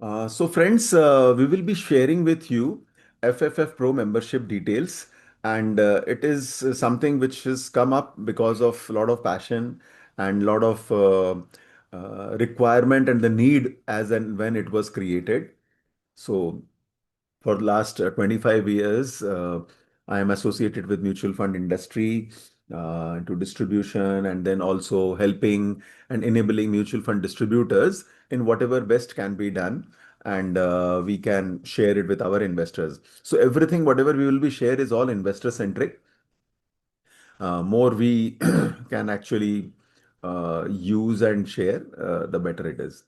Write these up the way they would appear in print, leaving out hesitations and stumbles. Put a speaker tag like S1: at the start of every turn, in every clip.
S1: So friends, we will be sharing with you FFF Pro membership details, and it is something which has come up because of a lot of passion and lot of requirement and the need as and when it was created. So for the last 25 years, I am associated with mutual fund industry to distribution and then also helping and enabling mutual fund distributors in whatever best can be done. And we can share it with our investors. So everything, whatever we will be share is all investor centric. More we can actually use and share, the better it is.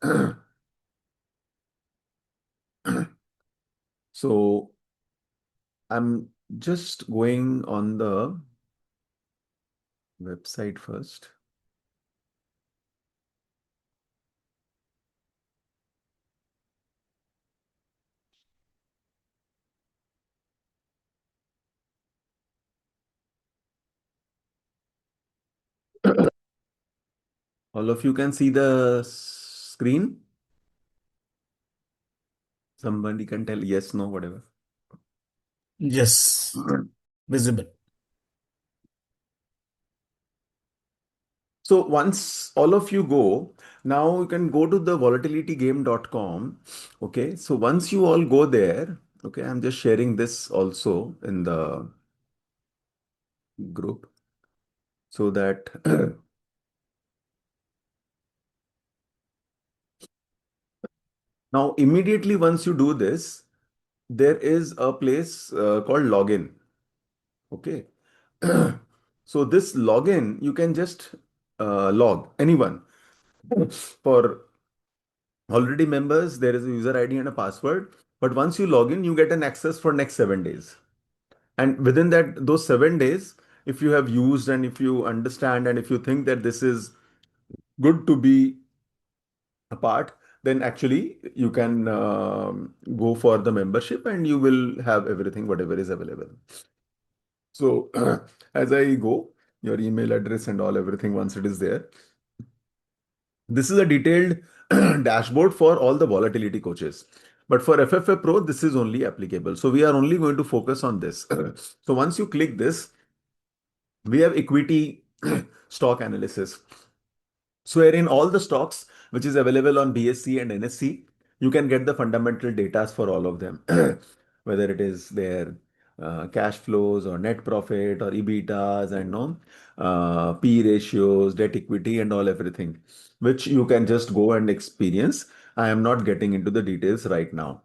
S1: So I'm just going on the website first. All of you can see the screen. Somebody can tell yes, no, whatever.
S2: Yes, visible.
S1: So once all of you go, now you can go to the volatilitygame.com. Okay. So once you all go there, okay, I'm just sharing this also in the group so that now immediately once you do this, there is a place called login. Okay. So this login, you can just log anyone. For already members, there is a user ID and a password. But once you log in, you get an access for next 7 days. And within that, those 7 days, if you have used and if you understand and if you think that this is good to be a part, then actually you can go for the membership and you will have everything, whatever is available. So as I go, your email address and all everything once it is there. This is a detailed dashboard for all the volatility coaches. But for FFF Pro, this is only applicable. So we are only going to focus on this. So once you click this, we have equity stock analysis. So here in all the stocks, which is available on BSE and NSE, you can get the fundamental data for all of them, whether it is their cash flows or net profit or EBITDAs and no P ratios, debt equity and all everything, which you can just go and experience. I am not getting into the details right now.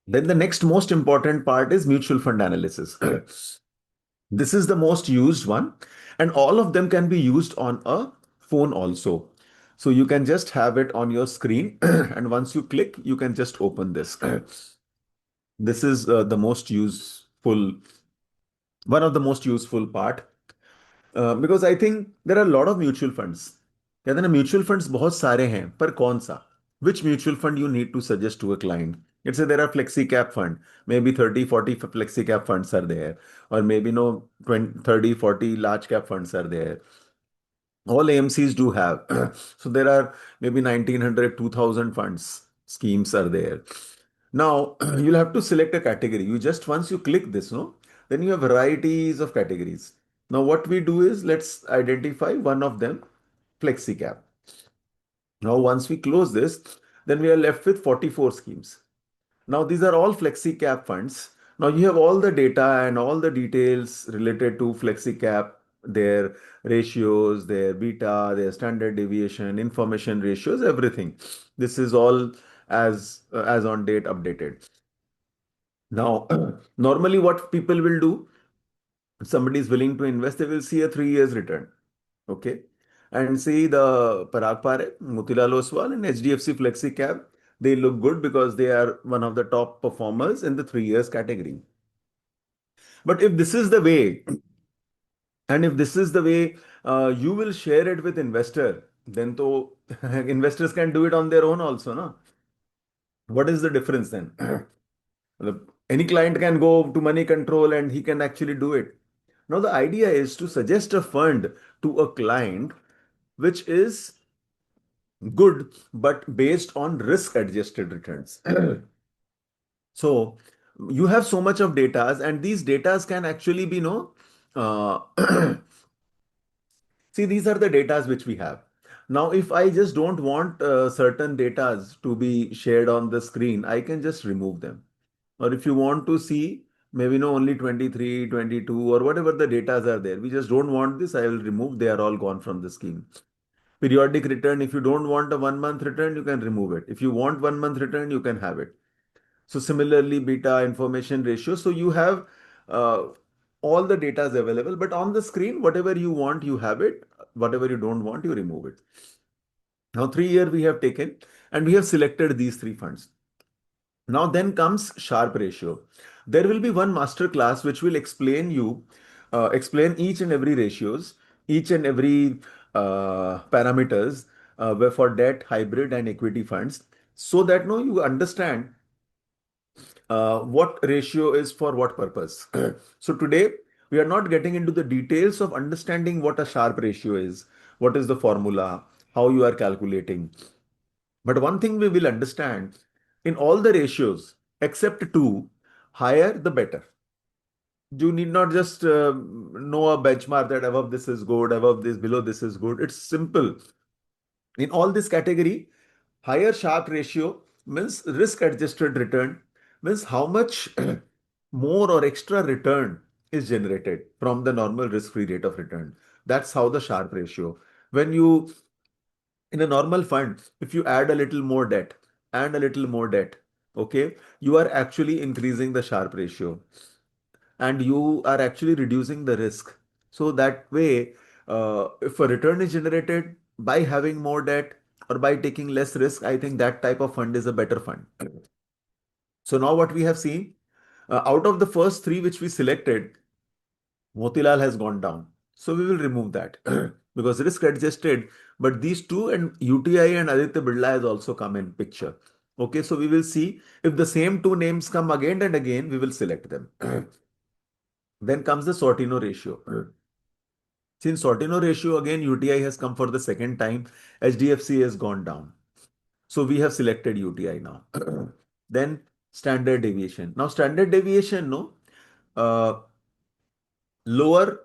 S1: Then the next most important part is mutual fund analysis. This is the most used one, and all of them can be used on a phone also. So you can just have it on your screen, and once you click, you can just open this. This is the most useful, one of the most useful part, because I think there are a lot of mutual funds. कहते हैं ना mutual funds बहुत सारे हैं पर कौन सा which mutual fund you need to suggest to a client. Let's say there are flexi cap fund, maybe 30, 40 flexi cap funds are there, or maybe no 20, 30, 40 large cap funds are there. All AMCs do have. So there are maybe 1900, 2000 funds schemes are there. Now you'll have to select a category. You just once you click this, no, then you have varieties of categories. Now what we do is let's identify one of them, flexi cap. Now once we close this, then we are left with 44 schemes. Now, these are all flexi cap funds. Now, you have all the data and all the details related to flexi cap, their ratios, their beta, their standard deviation, information ratios, everything. This is all as on date updated. Now, normally what people will do, if somebody is willing to invest, they will see a 3 years return. Okay. And see the Parag Parekh, Motilal Oswal and HDFC Flexi Cap, they look good because they are one of the top performers in the 3 years category. But if this is the way, and if this is the way you will share it with investor, then to investors can do it on their own also, no? What is the difference then? Any client can go to money control and he can actually do it. Now the idea is to suggest a fund to a client which is good, but based on risk adjusted returns. So you have so much of data, and these data can actually be, see, these are the datas which we have. Now, if I just don't want certain datas to be shared on the screen, I can just remove them. Or if you want to see maybe no only 23, 22, or whatever the datas are there, we just don't want this, I will remove. They are all gone from the scheme. Periodic return, if you don't want a 1 month return, you can remove it. If you want 1 month return, you can have it. So similarly, beta information ratio. So you have uh, all the data is available, but on the screen, whatever you want, you have it. Whatever you don't want, you remove it. Now, 3 year we have taken and we have selected these three funds. Now then comes Sharpe ratio. There will be one master class which will explain each and every ratios, each and every parameters for debt, hybrid, and equity funds, so that no you understand what ratio is for what purpose. So today we are not getting into the details of understanding what a Sharpe ratio is, what is the formula, how you are calculating. But one thing we will understand, in all the ratios except two, higher the better. You need not just know a benchmark that above this is good, above this, below this is good. It's simple. In all this category, higher Sharpe ratio means risk adjusted return, means how much more or extra return is generated from the normal risk free rate of return. That's how the Sharpe ratio. When you, in a normal fund, if you add a little more debt and a little more debt, okay, you are actually increasing the Sharpe ratio and you are actually reducing the risk. So that way, if a return is generated by having more debt or by taking less risk, I think that type of fund is a better fund. So now what we have seen, out of the first three which we selected, Motilal has gone down. So we will remove that because risk adjusted. But these two and UTI and Aditya Birla has also come in picture. Okay, so we will see if the same two names come again and again, we will select them. Then comes the Sortino ratio. Since Sortino ratio again UTI has come for the second time, HDFC has gone down. So we have selected UTI now. Then standard deviation. Now standard deviation, no, uh, lower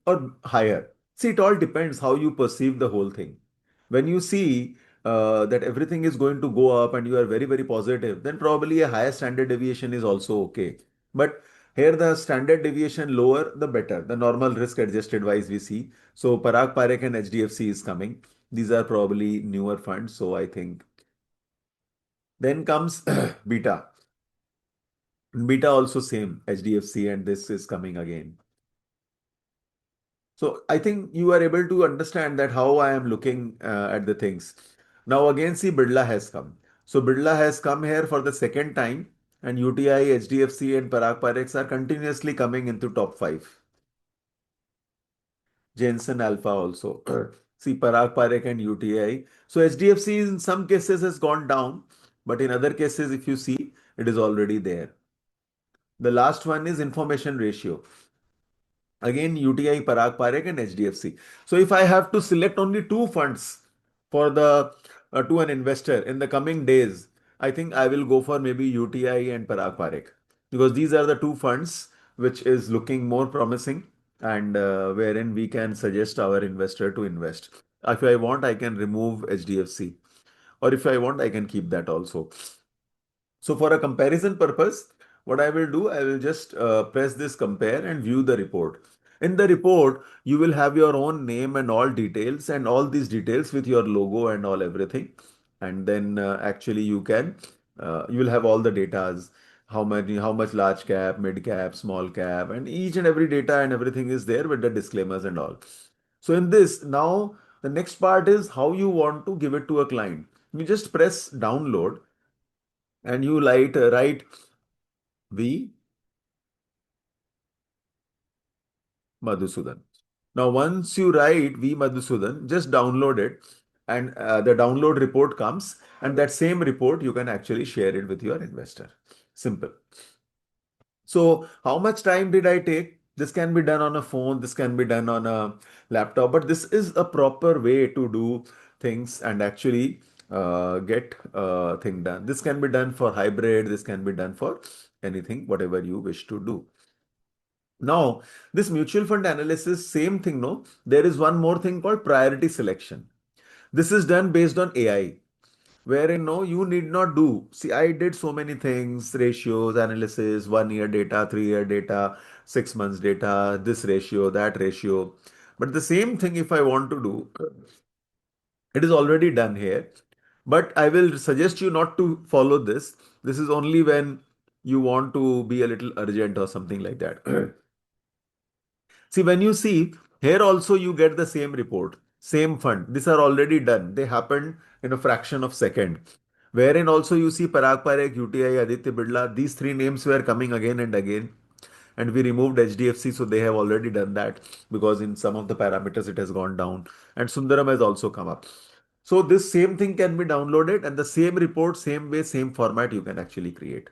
S1: or higher. See, it all depends how you perceive the whole thing. When you see that everything is going to go up and you are very, very positive, then probably a higher standard deviation is also okay. But here the standard deviation lower, the better. The normal risk adjusted wise we see. So Parag Parekh and HDFC is coming. These are probably newer funds. So I think then comes beta. Beta also same HDFC and this is coming again. So I think you are able to understand that how I am looking at the things. Now again, see Birla has come. So Birla has come here for the second time, and UTI, HDFC, and Parag Parex are continuously coming into top five. Jensen Alpha also. See Parag Parekh and UTI. So HDFC in some cases has gone down, but in other cases, if you see, it is already there. The last one is information ratio. Again, UTI, Parag Parekh, and HDFC. So if I have to select only two funds for the to an investor in the coming days, I think I will go for maybe UTI and Parag Parekh because these are the two funds which is looking more promising and wherein we can suggest our investor to invest. If I want, I can remove HDFC, or if I want, I can keep that also. So for a comparison purpose, what I will do, I will just press this compare and view the report. In the report, you will have your own name and all details and all these details with your logo and all everything. And then actually you will have all the datas, how much large cap, mid cap, small cap, and each and every data and everything is there with the disclaimers and all. So in this, now the next part is how you want to give it to a client. You just press download and you write V Madhusudan. Now, once you write V Madhusudan, just download it, and the download report comes, and that same report you can actually share it with your investor. Simple. So, how much time did I take? This can be done on a phone, this can be done on a laptop, but this is a proper way to do things and actually get thing done. This can be done for hybrid. This can be done for anything, whatever you wish to do. Now, this mutual fund analysis, same thing, no? There is one more thing called priority selection. This is done based on AI, wherein no, you need not do. See, I did so many things, ratios, analysis, 1 year data, 3 year data, 6 months data, this ratio, that ratio. But the same thing, if I want to do, it is already done here. But I will suggest you not to follow this. This is only when you want to be a little urgent or something like that. See, when you see here also you get the same report, same fund. These are already done. They happened in a fraction of second. Wherein also you see Parag Parekh, UTI, Aditya Birla, these three names were coming again and again. And we removed HDFC, so they have already done that because in some of the parameters it has gone down. And Sundaram has also come up. So this same thing can be downloaded and the same report, same way, same format you can actually create.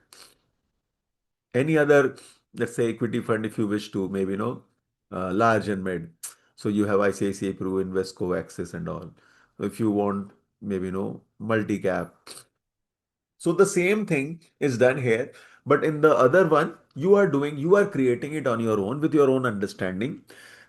S1: Any other, let's say equity fund, if you wish to, maybe, large and mid. So you have ICICI Pru, Invesco, Axis and all. If you want, maybe, multi-cap. So the same thing is done here, but in the other one, you are creating it on your own with your own understanding.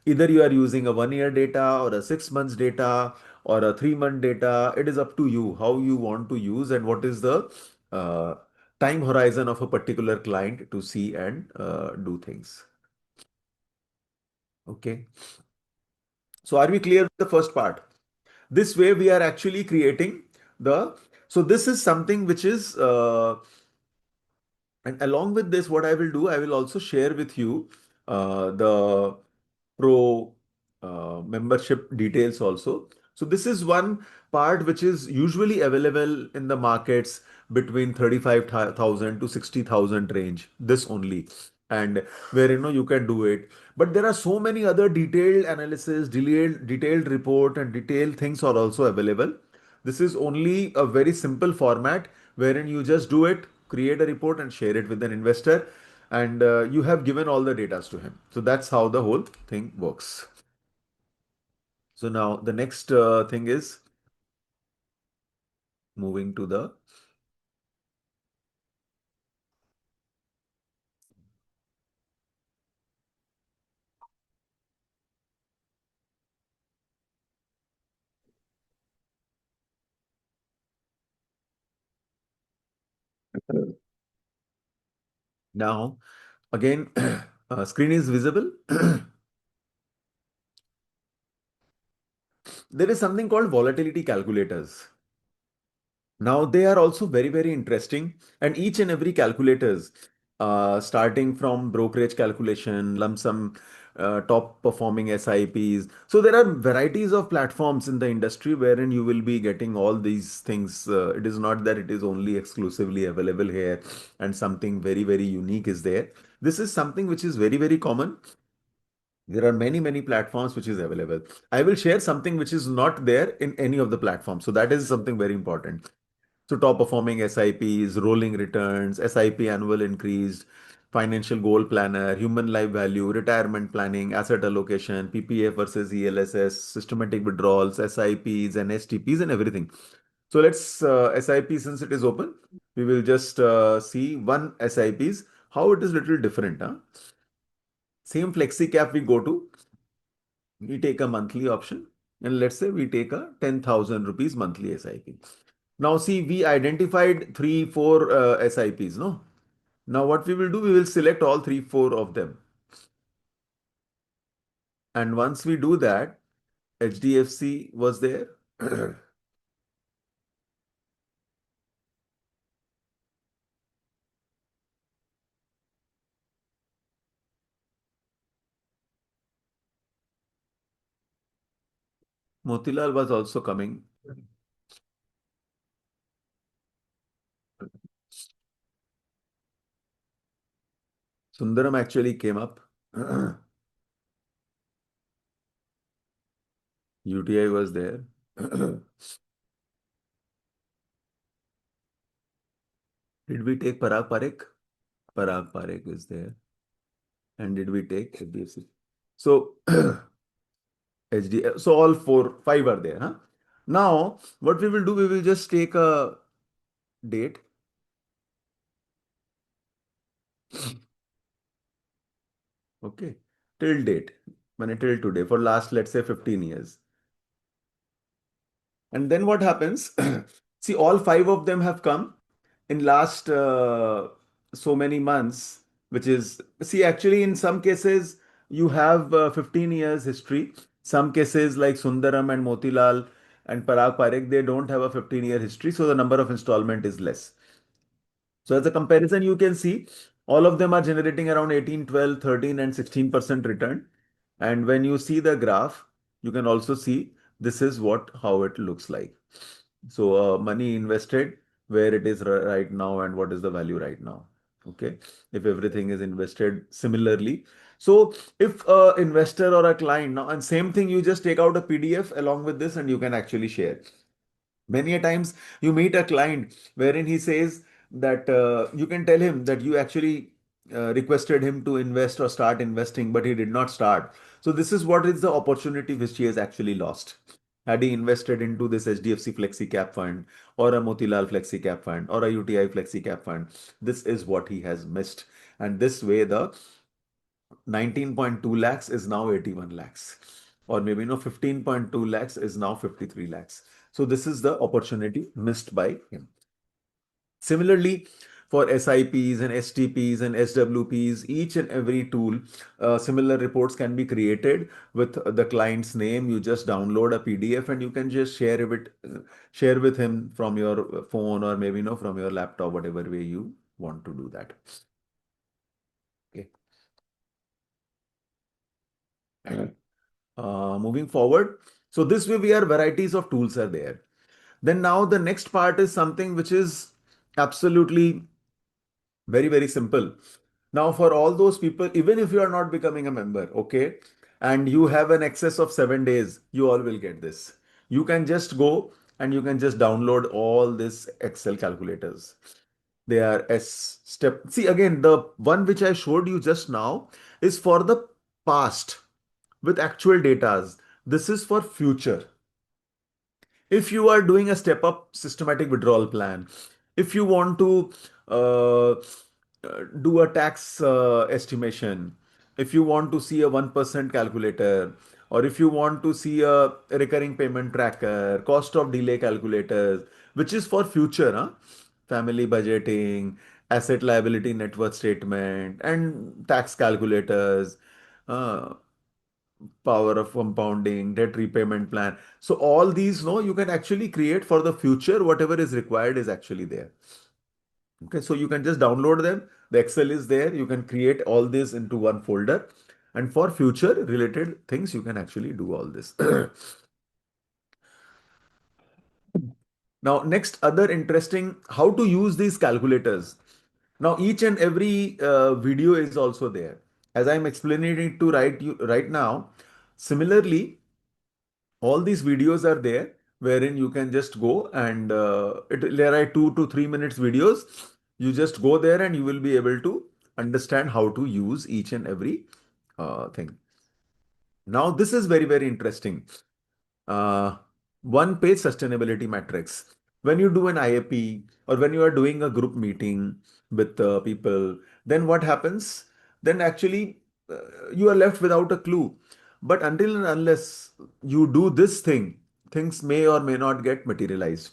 S1: Either you are using a 1 year data or a 6 months data or a 3 month data. It is up to you how you want to use and what is the uh, time horizon of a particular client to see and do things. Okay. So are we clear with the first part? This way we are actually creating the, so this is something which is and along with this, what I will do, I will also share with you the pro membership details also. So this is one part which is usually available in the markets between 35,000 to 60,000 range. This only. And where you can do it. But there are so many other detailed analysis, detailed report, and detailed things are also available. This is only a very simple format wherein you just do it, create a report, and share it with an investor, and you have given all the data to him. So that's how the whole thing works. So now the next thing is moving to the now again screen is visible. There is something called volatility calculators. Now they are also very, very interesting, and each and every calculators, starting from brokerage calculation, lump sum, top performing SIPs. So there are varieties of platforms in the industry wherein you will be getting all these things. It is not that it is only exclusively available here, and something very, very unique is there. This is something which is very, very common. There are many, many platforms which is available. I will share something which is not there in any of the platforms. So that is something very important. So top performing SIPs, rolling returns, SIP annual increased, financial goal planner, human life value, retirement planning, asset allocation, PPF versus ELSS, systematic withdrawals, SIPs and STPs and everything. So let's SIP, since it is open, we will just see one SIPs, how it is little different. Huh? Same flexi cap we go to, we take a monthly option, and let's say we take a 10,000 rupees monthly SIP. Now see, we identified three, four SIPs, no? Now what we will do, we will select all three, four of them. And once we do that, HDFC was there. Motilal was also coming. Sundaram actually came up. UTI was there. Did we take Parag Parekh? Parag Parekh is there. And did we take HDFC? So HD, so all four, five are there, huh? Now, what we will do, we will just take a date. Okay, till date, till today, for last, let's say, 15 years. And then what happens? See, all five of them have come in last so many months, which is, see, actually, in some cases, you have 15 years history. Some cases like Sundaram and Motilal and Parag Parekh, they don't have a 15-year history, so the number of installment is less. So as a comparison, you can see all of them are generating around 18, 12, 13, and 16% return. And when you see the graph, you can also see this is what how it looks like. So money invested where it is right now and what is the value right now. Okay. If everything is invested similarly. So if a investor or a client now, and same thing, you just take out a PDF along with this and you can actually share. Many a times you meet a client wherein he says that you can tell him that you actually requested him to invest or start investing, but he did not start. So this is what is the opportunity which he has actually lost. Had he invested into this HDFC Flexi Cap Fund or a Motilal Flexi Cap Fund or a UTI Flexi Cap Fund, this is what he has missed. And this way, the 19.2 lakhs is now 81 lakhs, or maybe 15.2 lakhs is now 53 lakhs. So this is the opportunity missed by him. Similarly, for SIPs and STPs and SWPs, each and every tool, similar reports can be created with the client's name. You just download a PDF and you can just share with him from your phone or maybe from your laptop, whatever way you want to do that. Okay. Moving forward, so this way we are varieties of tools are there. Then now the next part is something which is absolutely very, very simple. Now, for all those people, even if you are not becoming a member, okay, and you have an excess of 7 days, you all will get this. You can just go and you can just download all this Excel calculators. They are S step. See, again, the one which I showed you just now is for the past with actual datas. This is for future. If you are doing a step up systematic withdrawal plan, if you want to do a tax estimation, if you want to see a 1% calculator, or if you want to see a recurring payment tracker, cost of delay calculators, which is for future, huh? Family budgeting, asset liability net worth statement, and tax calculators. Uh, Power of compounding, debt repayment plan. So all these, no, you can actually create for the future. Whatever is required is actually there. Okay, so you can just download them. The Excel is there. You can create all this into one folder. And for future related things, you can actually do all this. Now, next other interesting, how to use these calculators. Now, each and every video is also there. As I'm explaining it to right now, similarly, all these videos are there wherein you can just go and there are 2 to 3 minutes videos. You just go there and you will be able to understand how to use each and every thing. Now, this is very, very interesting. Uh, One page sustainability matrix. When you do an IAP or when you are doing a group meeting with people, then what happens? Then actually you are left without a clue. But until and unless you do this thing, things may or may not get materialized.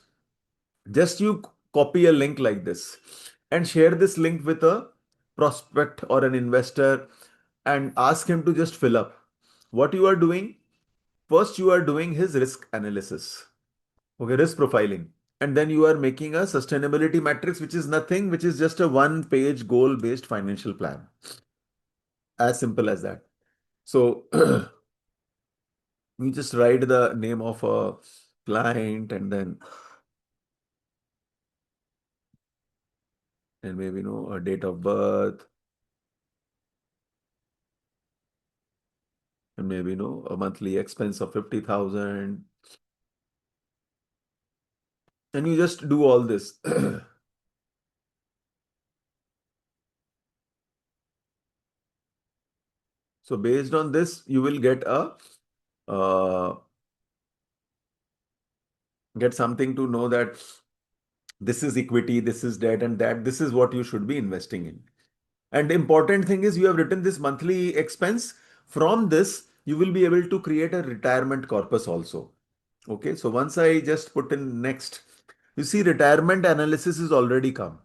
S1: Just you copy a link like this and share this link with a prospect or an investor and ask him to just fill up. What you are doing? First, you are doing his risk analysis, okay, risk profiling. And then you are making a sustainability matrix, which is nothing, which is just a one-page goal-based financial plan. As simple as that. So you just write the name of a client and maybe a date of birth and maybe a monthly expense of 50,000. And you just do all this. So based on this, you will get a uh, get something to know that this is equity, this is debt, and that this is what you should be investing in. And the important thing is you have written this monthly expense. From this, you will be able to create a retirement corpus also. Okay, so once I just put in next, you see retirement analysis is already come.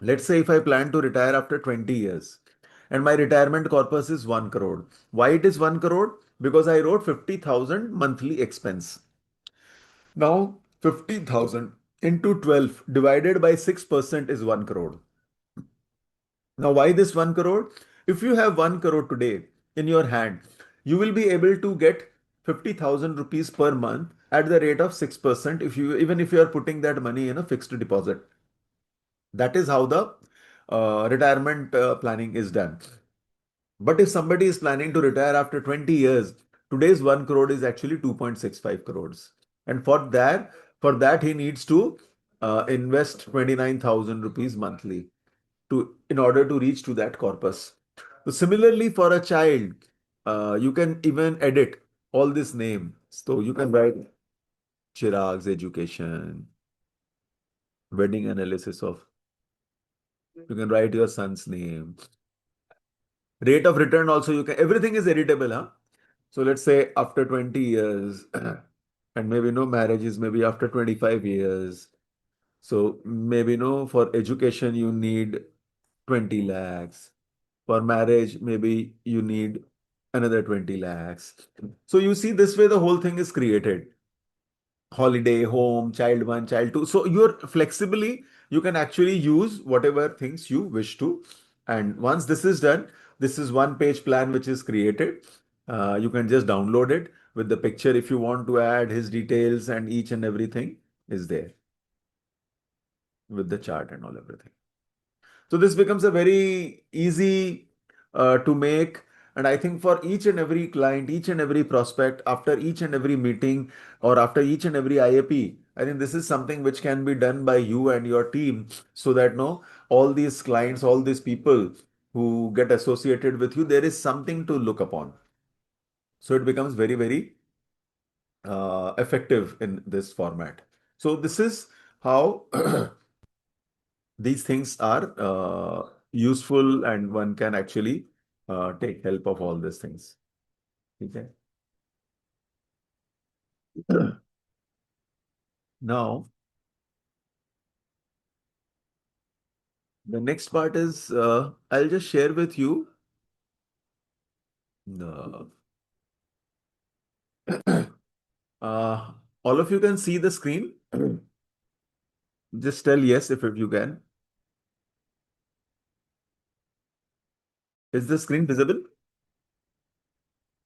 S1: Let's say if I plan to retire after 20 years and my retirement corpus is 1 crore. Why it is 1 crore? Because I wrote 50,000 monthly expense. Now 50,000 into 12 divided by 6% is 1 crore. Now why this 1 crore? If you have 1 crore today in your hand, you will be able to get 50,000 rupees per month at the rate of 6% if you even if you are putting that money in a fixed deposit. That is how the retirement planning is done. But if somebody is planning to retire after 20 years, today's 1 crore is actually 2.65 crores. And for that he needs to invest 29,000 rupees monthly to in order to reach to that corpus. So similarly, for a child, you can even edit all this name. So you can write Chirag's education, wedding analysis of, you can write your son's name. Rate of return also you can, everything is editable, huh? So let's say after 20 years, and maybe no marriage is maybe after 25 years. So maybe no for education you need 20 lakhs. For marriage, maybe you need another 20 lakhs. So you see this way the whole thing is created. Holiday, home, child one, child two. So you're flexibly, you can actually use whatever things you wish to. And once this is done, this is one page plan which is created. You can just download it with the picture if you want to add his details, and each and everything is there with the chart and all everything. So this becomes a very easy to make. And I think for each and every client, each and every prospect, after each and every meeting or after each and every IAP, I think this is something which can be done by you and your team so that no, all these clients, all these people who get associated with you, there is something to look upon. So it becomes very, very effective in this format. So this is how these things are useful and one can actually take help of all these things. Okay. Now, the next part is I'll just share with you. Uh, all of you can see the screen. Just tell yes if you can. Is the screen visible?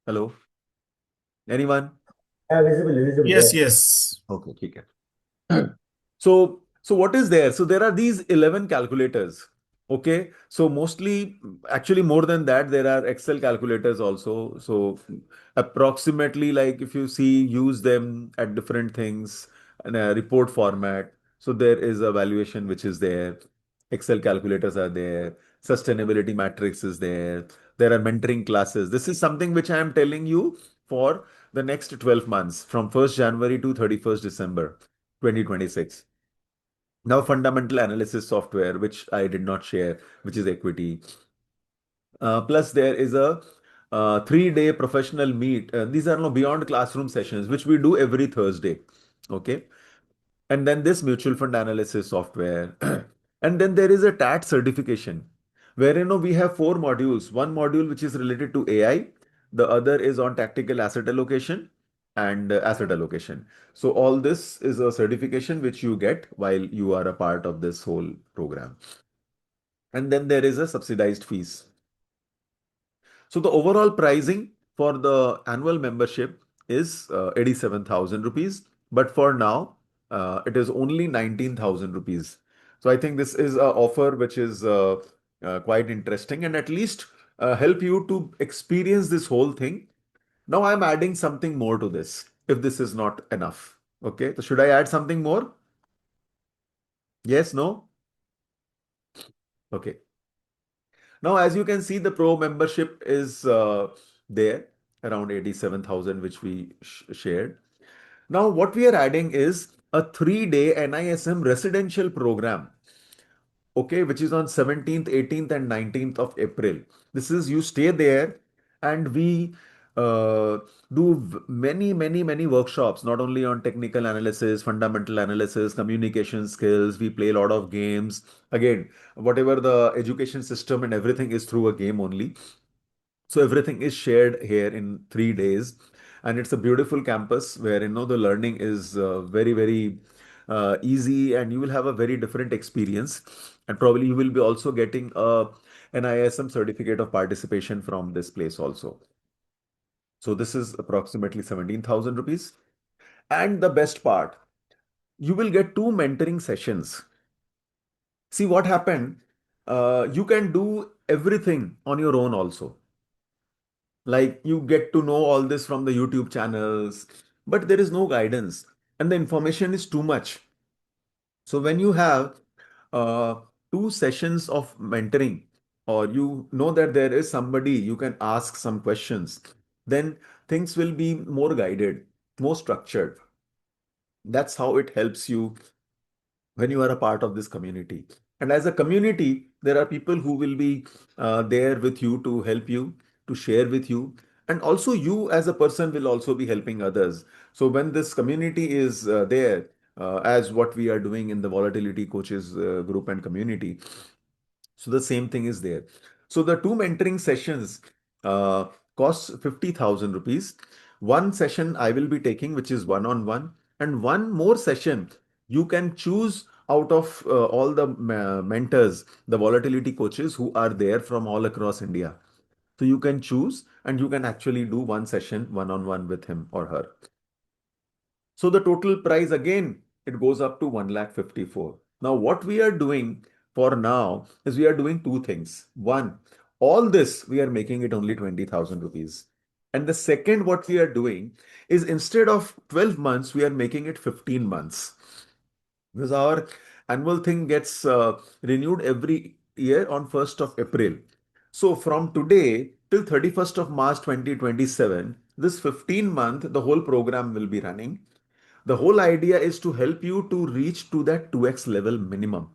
S1: Hello? Anyone?
S2: visible,
S3: Yes,
S2: yes.
S3: yes.
S1: Okay, okay. So what is there? So there are these 11 calculators. Okay. So mostly, actually more than that, there are Excel calculators also. So approximately like if you see, use them at different things in a report format. So there is a valuation which is there. Excel calculators are there. Sustainability matrix is there. There are mentoring classes. This is something which I am telling you for the next 12 months from 1st January to 31st December 2026. Now, fundamental analysis software, which I did not share, which is equity. Plus, there is a 3-day professional meet. These are no beyond classroom sessions, which we do every Thursday. Okay. And then this mutual fund analysis software. And then there is a TAT certification, where we have 4 modules. One module which is related to AI, the other is on tactical asset allocation and asset allocation. So all this is a certification which you get while you are a part of this whole program. And then there is a subsidized fees. So the overall pricing for the annual membership is 87,000 rupees. But for now, it is only 19,000 rupees. So I think this is an offer which is quite interesting and at least help you to experience this whole thing. Now I'm adding something more to this if this is not enough. Okay. So should I add something more? Yes, no? Okay. Now, as you can see, the pro membership is there around 87,000, which we shared. Now, what we are adding is a 3-day NISM residential program, okay, which is on 17th, 18th, and 19th of April. This is you stay there, and we uh, do many workshops, not only on technical analysis, fundamental analysis, communication skills. We play a lot of games. Again, whatever the education system and everything is through a game only. So everything is shared here in 3 days, and it's a beautiful campus where the learning is very easy, and you will have a very different experience, and probably you will be also getting a NISM certificate of participation from this place also. So this is approximately 17,000 rupees. And the best part, you will get two mentoring sessions. See what happened. You can do everything on your own also. Like you get to know all this from the YouTube channels, but there is no guidance and the information is too much. So when you have uh, two sessions of mentoring, or you know that there is somebody you can ask some questions, then things will be more guided, more structured. That's how it helps you when you are a part of this community. And as a community, there are people who will be there with you to help you, to share with you. And also, you as a person will also be helping others. So, when this community is there, as what we are doing in the volatility coaches group and community, so the same thing is there. So the two mentoring sessions uh, costs 50,000 rupees. One session I will be taking, which is one-on-one, and one more session you can choose out of all the mentors, the volatility coaches who are there from all across India. So you can choose and you can actually do one session one-on-one with him or her. So the total price again, it goes up to 1,54,000. Now, what we are doing for now is we are doing two things. One, all this we are making it only 20,000 rupees. And the second, what we are doing is instead of 12 months, we are making it 15 months. Because our annual thing gets renewed every year on 1st of April. So from today till 31st of March 2027, this 15-month, the whole program will be running. The whole idea is to help you to reach to that 2x level minimum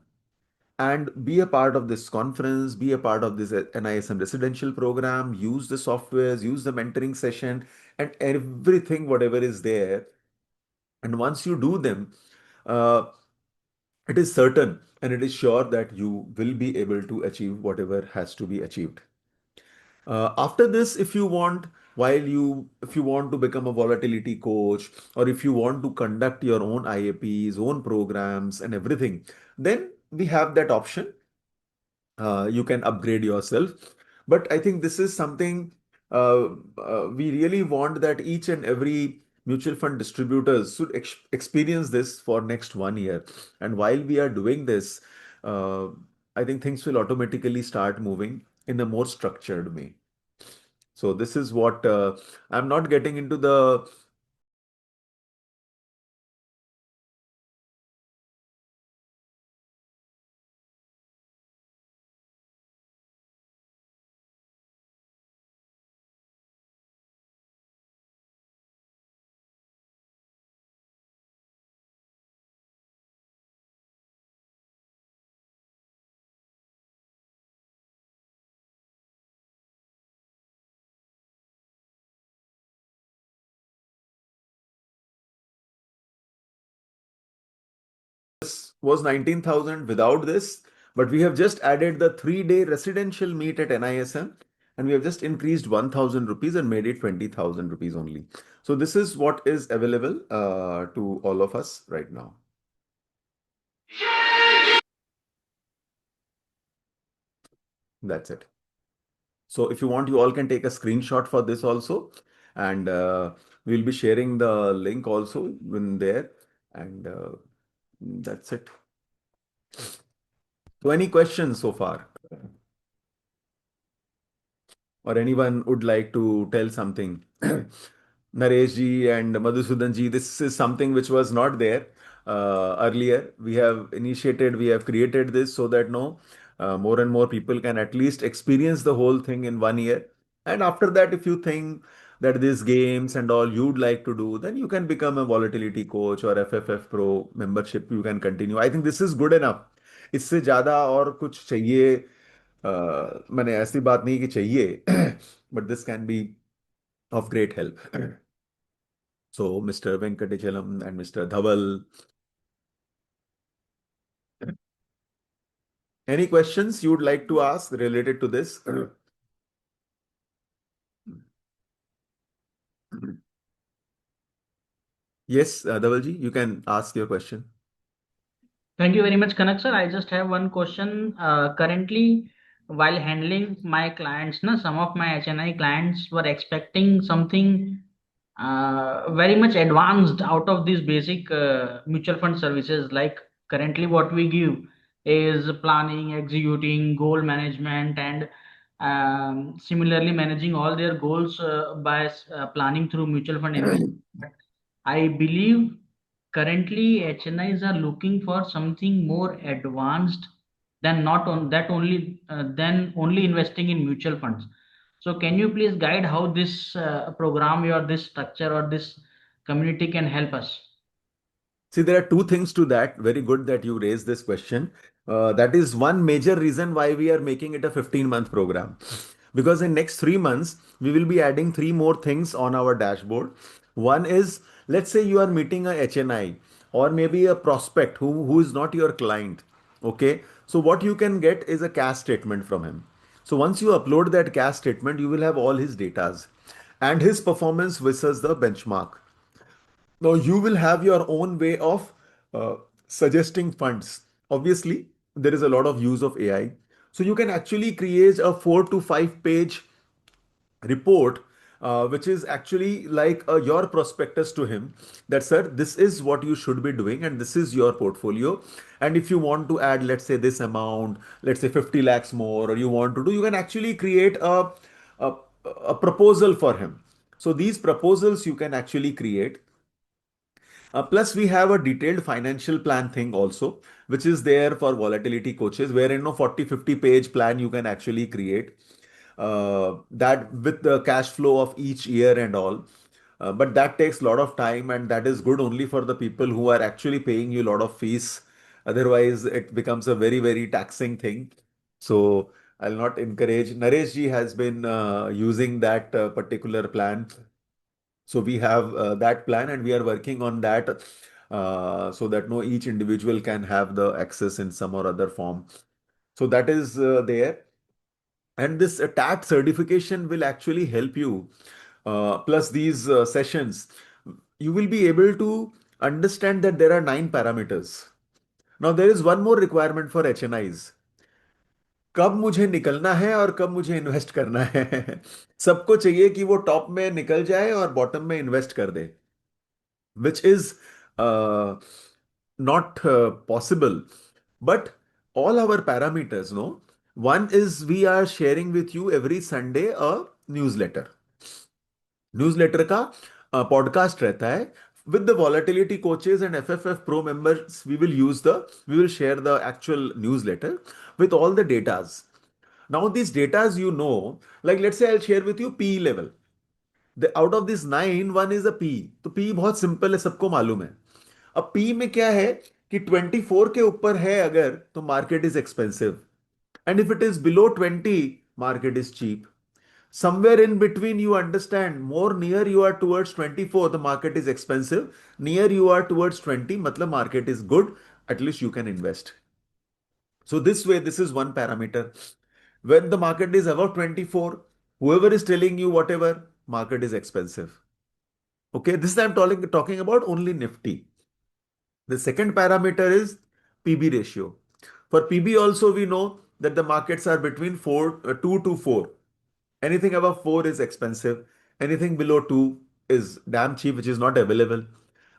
S1: and be a part of this conference, be a part of this NISM residential program, use the softwares, use the mentoring session, and everything, whatever is there. And once you do them, uh, it is certain and it is sure that you will be able to achieve whatever has to be achieved. After this, if you want, if you want to become a volatility coach, or if you want to conduct your own IAPs, own programs, and everything, then we have that option. You can upgrade yourself. But I think this is something uh, we really want that each and every mutual fund distributors should experience this for next 1 year. And while we are doing this, uh, I think things will automatically start moving in a more structured way. So this is what I'm not getting into the this was 19,000 without this, but we have just added the 3-day residential meet at NISM, and we have just increased 1,000 rupees and made it 20,000 rupees only. So this is what is available to all of us right now. That's it. So if you want, you all can take a screenshot for this also, and we'll be sharing the link also in there, and that's it. So any questions so far? Or anyone would like to tell something? Naresh ji and Madhusudan ji, this is something which was not there earlier. We have initiated, we have created this so that no, more and more people can at least experience the whole thing in 1 year. And after that, if you think that these games and all you'd like to do, then you can become a volatility coach or FFF Pro membership you can continue. I think this is good enough. इससे ज्यादा और कुछ चाहिए मैंने ऐसी बात नहीं कि चाहिए but this can be of great help. So Mr. Venkatachalam and Mr. Dhaval, any questions you would like to ask related to this? Yes, Dhavalji, you can ask your question.
S2: Thank you very much, Kanak sir. I just have one question. Currently, while handling my clients, na, some of my HNI clients were expecting something very much advanced out of these basic mutual fund services. Like currently, what we give is planning, executing, goal management, and similarly managing all their goals by planning through mutual fund investment. I believe currently HNIs are looking for something more advanced than not on that only than only investing in mutual funds. So can you please guide how this program or this structure or this community can help us?
S1: See, there are two things to that. Very good that you raised this question. That is one major reason why we are making it a 15-month program. Because in next 3 months, we will be adding three more things on our dashboard. One is, let's say you are meeting a HNI or maybe a prospect who is not your client. Okay. So what you can get is a cash statement from him. So once you upload that cash statement, you will have all his datas and his performance versus the benchmark. Now you will have your own way of uh, suggesting funds. Obviously, there is a lot of use of AI. So you can actually create a 4 to 5 page report, which is actually like your prospectus to him that, sir, this is what you should be doing and this is your portfolio. And if you want to add, let's say, this amount, let's say 50 lakhs more, or you want to do, you can actually create a, a proposal for him. So these proposals you can actually create. Plus, we have a detailed financial plan thing also, which is there for volatility coaches, where 40-50 page plan you can actually create that with the cash flow of each year and all. But that takes a lot of time, and that is good only for the people who are actually paying you a lot of fees. Otherwise, it becomes a very, very taxing thing. So I'll not encourage. Naresh ji has been using that particular plan, so we have that plan and we are working on that so that no each individual can have the access in some or other form. So that is there. And this TAT certification will actually help you. Plus these sessions, you will be able to understand that there are 9 parameters. Now there is one more requirement for HNIs. कब मुझे निकलना है और कब मुझे invest करना है सबको चाहिए कि वो टॉप में निकल जाए और बॉटम में इन्वेस्ट कर दे, which is not possible. But all our parameters, no? One is we are sharing with you every Sunday a newsletter. Newsletter का पॉडकास्ट रहता है with the volatility coaches and FFF Pro members. We will share the actual newsletter with all the datas. Now these datas, like let's say I'll share with you PE level. Out of this 9, one is a P. तो P बहुत simple है, सबको मालूम है. अब P में क्या है कि 24 के ऊपर है अगर तो market is expensive, and if it is below 20 market is cheap. Somewhere in between, you understand, more near you are towards 24, the market is expensive. Near you are towards 20, matlab market is good. At least you can invest. So this way, this is one parameter. When the market is above 24, whoever is telling you whatever, market is expensive. Okay, this I'm talking about only Nifty. The second parameter is PB ratio. For PB also we know that the markets are between 2 to 4. Anything above 4 is expensive. Anything below 2 is damn cheap, which is not available.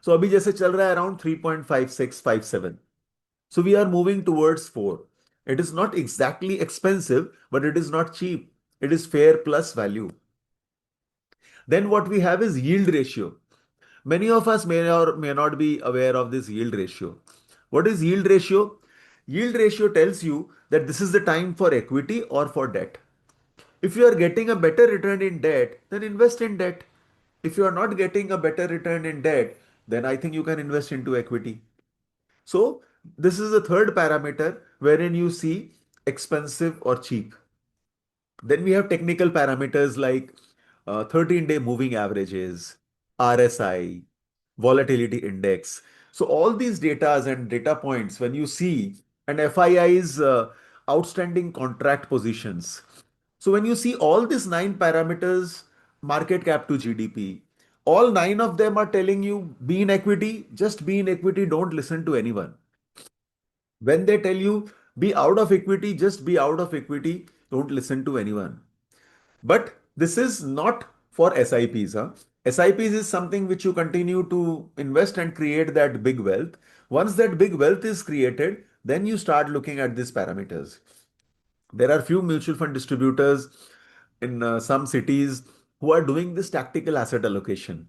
S1: So अभी जैसे चल रहा है around 3.5657. So we are moving towards 4. It is not exactly expensive, but it is not cheap. It is fair plus value. Then what we have is yield ratio. Many of us may or may not be aware of this yield ratio. What is yield ratio? Yield ratio tells you that this is the time for equity or for debt. If you are getting a better return in debt, then invest in debt. If you are not getting a better return in debt, then I think you can invest into equity. So this is the third parameter wherein you see expensive or cheap. Then we have technical parameters like 13-day moving averages, RSI, volatility index. So all these datas and data points, when you see an FII's outstanding contract positions. So when you see all these nine parameters, market cap to GDP, all nine of them are telling you be in equity, just be in equity, don't listen to anyone. When they tell you be out of equity, just be out of equity, don't listen to anyone. But this is not for SIPs. Huh? SIPs is something which you continue to invest and create that big wealth. Once that big wealth is created, then you start looking at these parameters. There are few mutual fund distributors in some cities who are doing this tactical asset allocation.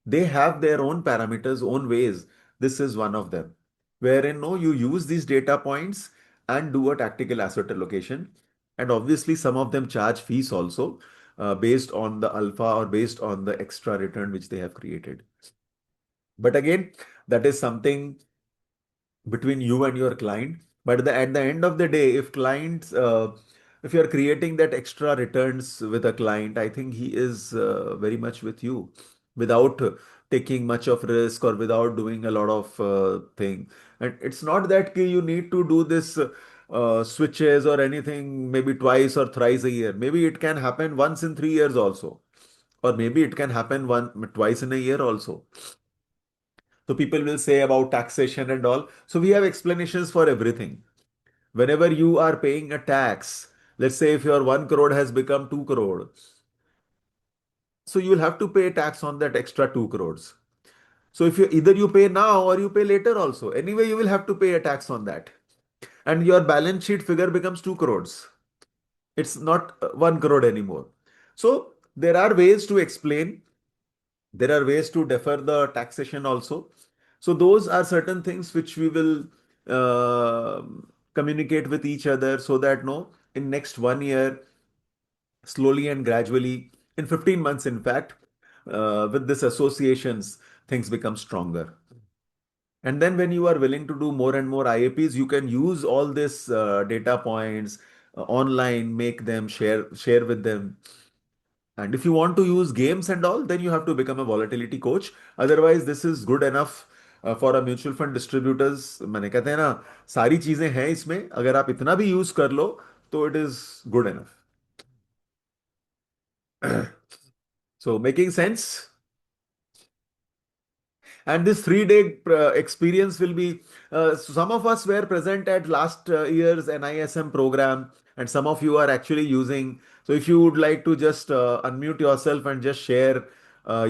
S1: They have their own parameters, own ways. This is one of them, wherein no, you use these data points and do a tactical asset allocation. And obviously, some of them charge fees also based on the alpha or based on the extra return which they have created. But again, that is something between you and your client. But at the end of the day, if you're creating that extra returns with a client, I think he is very much with you without taking much of risk or without doing a lot of thing. And it's not that you need to do this switches or anything maybe twice or thrice a year. Maybe it can happen once in 3 years also, or maybe it can happen twice in a year also. So people will say about taxation and all. So we have explanations for everything. Whenever you are paying a tax, let's say if your 1 crore has become 2 crore, so you will have to pay tax on that extra 2 crores. So if you either you pay now or you pay later also, anyway you will have to pay a tax on that. And your balance sheet figure becomes 2 crores. It's not 1 crore anymore. So there are ways to explain. There are ways to defer the taxation also. So those are certain things which we will uh, communicate with each other so that no, in next 1 year, slowly and gradually, in 15 months, in fact, with this associations, things become stronger. And then when you are willing to do more and more IAPs, you can use all this data points online, make them share with them. And if you want to use games and all, then you have to become a volatility coach. Otherwise, this is good enough for a mutual fund distributors. मैंने कहते हैं ना, सारी चीजें हैं इसमें, अगर आप इतना भी यूज कर लो तो it is good enough. So making sense. And this 3 day experience will be, some of us were present at last year's NISM program, and some of you are actually using. So if you would like to just unmute yourself and just share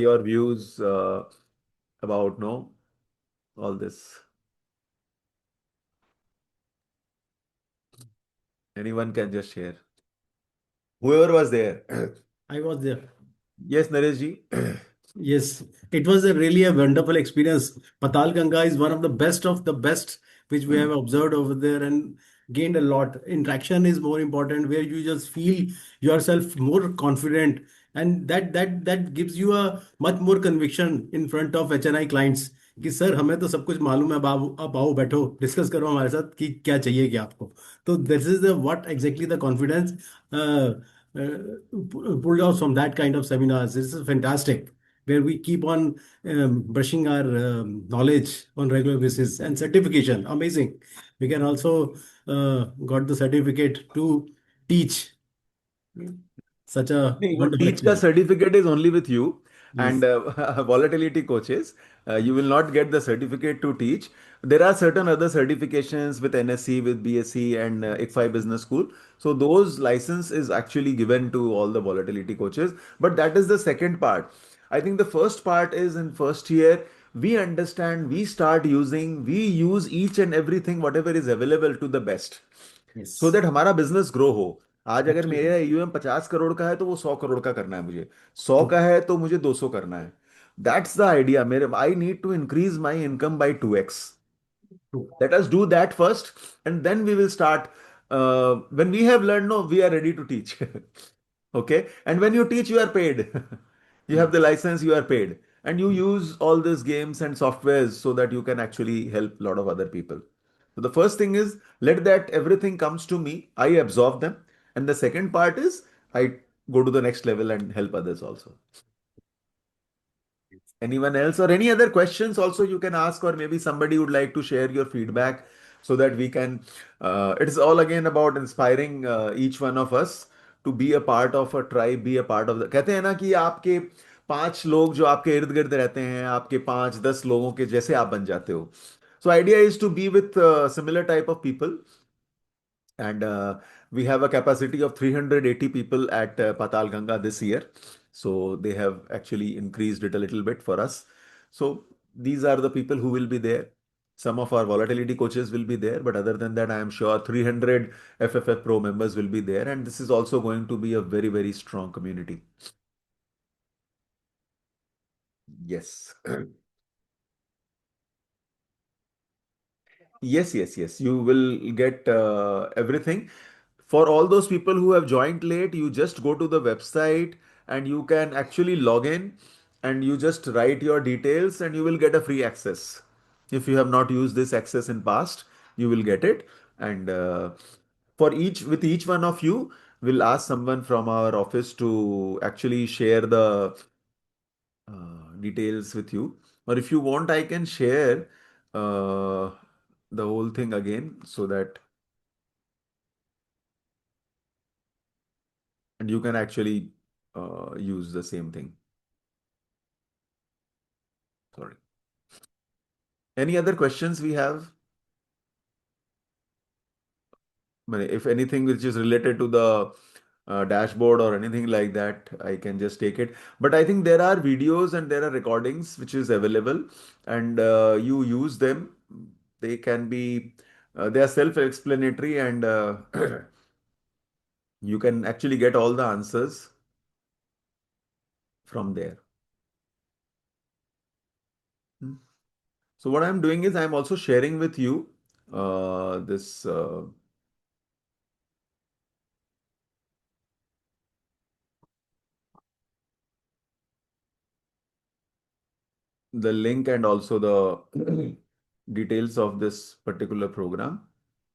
S1: your views about no all this. Anyone can just share. Whoever was there.
S3: I was there.
S1: Yes, Naresh ji.
S3: Yes, it was a really a wonderful experience. Patal Ganga is one of the best which we have observed over there and gained a lot. Interaction is more important, where you just feel yourself more confident, and that gives you a much more conviction in front of HNI clients कि sir हमें तो सब कुछ मालूम है, बाबू आप आओ बैठो डिस्कस करो हमारे साथ कि क्या चाहिए क्या आपको. तो this is the what exactly the confidence pulled out from that kind of seminars. This is fantastic, where we keep on brushing our knowledge on regular basis. And certification, amazing. We can also got the certificate to teach such a
S1: नहीं, वो
S3: wonderful
S1: teach का
S3: experience.
S1: Certificate is only with you
S3: Yes.
S1: and volatility coaches. You will not get the certificate to teach. There are certain other certifications with NSC, with BSc, and ICFI Business School. So those license is actually given to all the volatility coaches. But that is the second part. I think the first part is in first year. We understand, we start using, we use each and everything, whatever is available to the best. So
S3: Yes.
S1: That हमारा business grow हो. आज अगर मेरा
S3: Absolutely.
S1: AUM 50 crore का है तो वो 100 करोड़ का करना है मुझे. 100 का है तो मुझे 200 करना है. That's the idea. मेरे I need to increase my income by 2x.
S3: True.
S1: Let us do that first, and then we will start. When we have learned, no, we are ready to teach. Okay, and when you teach, you are paid. You have the license, you are paid, and you use all these games and softwares so that you can actually help a lot of other people. So the first thing is let that everything comes to me, I absorb them, and the second part is I go to the next level and help others also. Anyone else or any other questions also you can ask, or maybe somebody would like to share your feedback so that we can. It's all again about inspiring each one of us to be a part of a tribe, be a part of the. कहते हैं ना कि आपके 5 लोग जो आपके इर्द गिर्द रहते हैं, आपके 5-10 लोगों के जैसे आप बन जाते हो. So idea is to be with similar type of people, and we have a capacity of 380 people at Patal Ganga this year. So they have actually increased it a little bit for us. So these are the people who will be there. Some of our volatility coaches will be there, but other than that, I am sure 300 FFF Pro members will be there, and this is also going to be a very, very strong community. Yes. Yes, yes, yes. You will get everything. For all those people who have joined late, you just go to the website and you can actually log in and you just write your details and you will get a free access. If you have not used this access in past, you will get it. And for each with each one of you, we'll ask someone from our office to actually share the details with you. Or if you want, I can share uh, the whole thing again so that and you can actually use the same thing. Sorry. Any other questions we have? If anything which is related to the dashboard or anything like that, I can just take it. But I think there are videos and there are recordings which is available, and you use them. They can be, they are self-explanatory, and you can actually get all the answers from there. Hmm. So what I'm doing is I'm also sharing with you this the link and also the details of this particular program,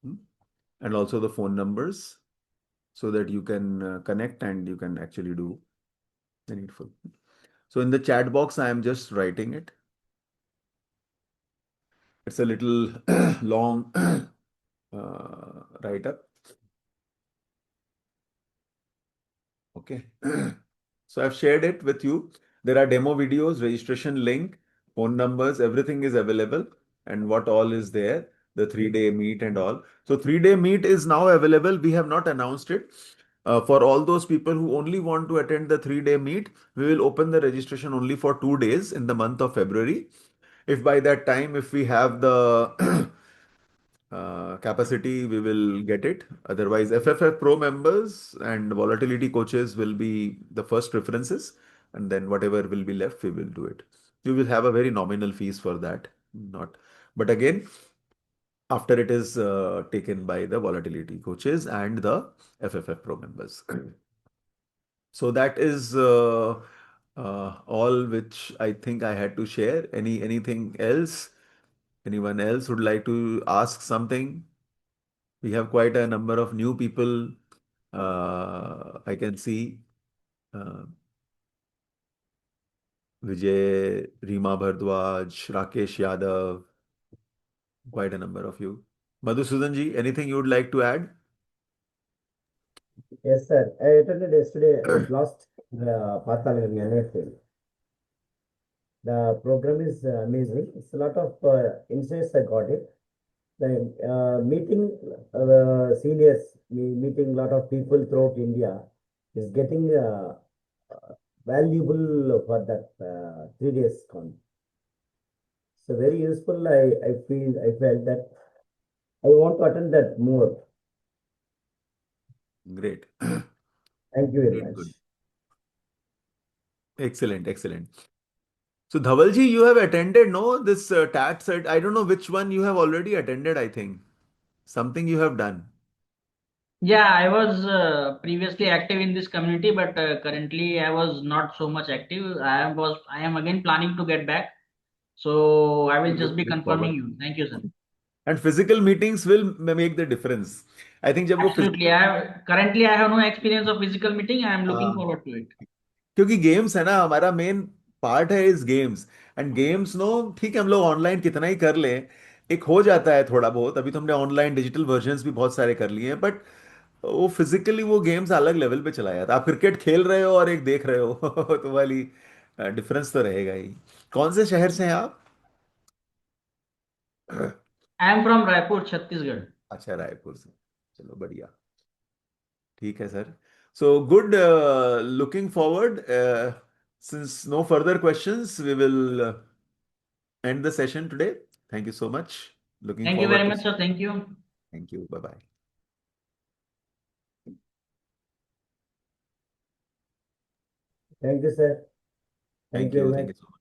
S1: hmm, and also the phone numbers so that you can connect and you can actually do the needful. So in the chat box, I am just writing it. It's a little long write up. Okay. So I've shared it with you. There are demo videos, registration link, phone numbers, everything is available, and what all is there, the 3-day meet and all. So 3-day meet is now available. We have not announced it. For all those people who only want to attend the 3-day meet, we will open the registration only for 2 days in the month of February. If by that time, if we have the capacity, we will get it. Otherwise, FFF Pro members and volatility coaches will be the first preferences, and then whatever will be left, we will do it. You will have a very nominal fees for that, not. But again, after it is taken by the volatility coaches and the FFF Pro members. So that is all which I think I had to share. Anything else? Anyone else would like to ask something? We have quite a number of new people. I can see uh, Vijay, Rima Bhardwaj, Rakesh Yadav, quite a number of you. Madhusudan ji, anything you would like to add?
S4: Yes, sir. I attended yesterday, last Pathalagan annual field. The program is amazing. It's a lot of insights I got it. The meeting seniors, meeting a lot of people throughout India is getting valuable for that 3 days con. So very useful. I felt that I want to attend that more.
S1: Great.
S4: Thank you very
S1: Good,
S4: much.
S1: good. Excellent, excellent. So Dhavalji, you have attended, no, this TAT cert. I don't know which one you have already attended, I think. Something you have done.
S2: Yeah, I was previously active in this community, but currently I was not so much active. I am again planning to get back. So I will just be
S1: Look
S2: confirming
S1: forward.
S2: you. Thank you, sir.
S1: And physical meetings will make the difference. I think जब वो
S2: Absolutely. I have no experience of physical meeting. I am looking
S1: हाँ,
S2: forward to it.
S1: क्योंकि games है ना हमारा main part है इस games and games no ठीक है हम लोग ऑनलाइन कितना ही कर लें एक हो जाता है थोड़ा बहुत अभी तो हमने ऑनलाइन डिजिटल वर्जन्स भी बहुत सारे कर लिए हैं बट वो फिजिकली वो गेम्स अलग लेवल पे चला जाता है आप क्रिकेट खेल रहे हो और एक देख रहे हो तो वाली डिफरेंस तो रहेगा ही कौन से शहर से हैं आप
S2: I am from Raipur, Chhattisgarh.
S1: अच्छा रायपुर से चलो बढ़िया ठीक है sir so good looking forward since no further questions we will end the session today. Thank you so much. Looking
S2: Thank you very
S1: forward to
S2: much,
S1: see.
S2: sir. Thank you.
S1: Thank you. Bye bye.
S4: Thank you, sir. Thank
S1: Thank
S4: you
S1: you.
S4: very
S1: Thank
S4: much.
S1: you so much.